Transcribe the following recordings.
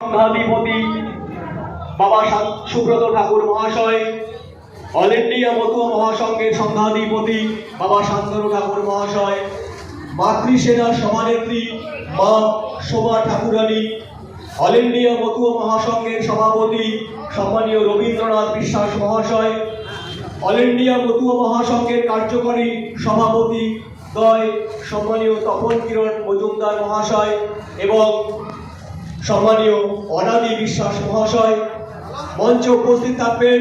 সংঘাধিপতি বাবা সুব্রত ঠাকুর মহাশয়, all India Matua মহাসংঘের সংঘাধিপতি বাবা শান্তনু ঠাকুর মহাশয়, মাতৃসেনার সভানেত্রী মা শোভা ঠাকুরানী, অল ইন্ডিয়া মতুয়া মহাসংঘের সভাপতি সম্মানীয় রবীন্দ্রনাথ বিশ্বাস মহাশয়, অল ইন্ডিয়া মতুয়া মহাসংঘের কার্যকরী সভাপতি দ্বয় সম্মানীয় তপন কিরণ মজুমদার মহাশয় এবং সম্মানীয় অনাদি বিশ্বাস মহাশয়। মঞ্চে উপস্থিত থাকবেন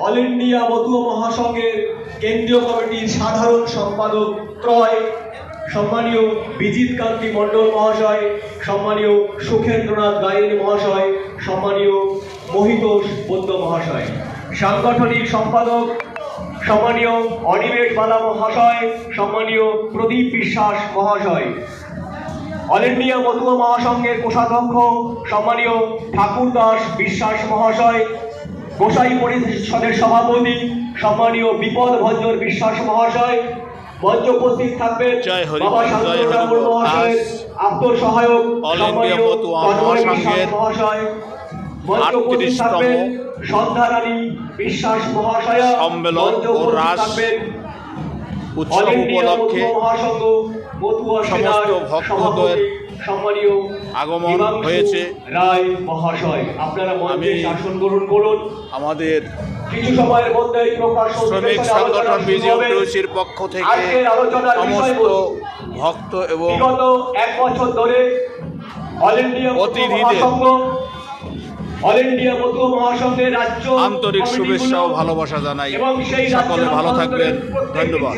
অল ইন্ডিয়া মতুয়া মহাসংঘের কেন্দ্রীয় কমিটির সাধারণ সম্পাদক ত্রয় সম্মানীয় বিজিত কান্তি মণ্ডল মহাশয়, সম্মানীয় সুখেন্দ্রনাথ গায়েন মহাশয়, সম্মানীয় মহিতোষ বৈদ্য মহাশয়। সাংগঠনিক সম্পাদক সম্মানীয় অনিমেষ বালা মহাশয়, সম্মানীয় প্রদীপ বিশ্বাস মহাশয়। অল ইন্ডিয়া মতুয়া মহাসংঘের কোষাধ্যক্ষ সম্মানীয় ঠাকুর দাস বিশ্বাস মহাশয়, গোসাই পরিষদের সভাপতি সম্মানীয় বিপদ ভঞ্জন বিশ্বাস মহাশয়। মঞ্চে উপস্থিত থাকবেন বাবা শান্তনু ঠাকুর মহাশয়ের আপ্ত সহায়ক সম্মানীয় তন্ময় বিশ্বাস মহাশয়। মঞ্চে উপস্থিত থাকবেন সন্ধ্যা রানী বিশ্বাস মহাশয়া। মঞ্চে উপস্থিত থাকবেন উৎসব উপলক্ষে সমস্ত ভক্তদের সম্মানীয় আগমন হয়েছে। রায় মহাশয়, আপনারা মঞ্চে শাসন গ্রহণ করুন। আমাদের কিছু সময়ের মধ্যেই শ্রমিক সংগঠন বিজেপির পক্ষ থেকে সমস্ত ভক্ত এবং বিগত এক বছর ধরে অল ইন্ডিয়া প্রতিনিধিদের অল ইন্ডিয়া মতুয়া মহাসংঘের রাজ্য আন্তরিক শুভেচ্ছা ও ভালোবাসা জানাই। এবং সেই সকলে ভালো থাকবেন। ধন্যবাদ।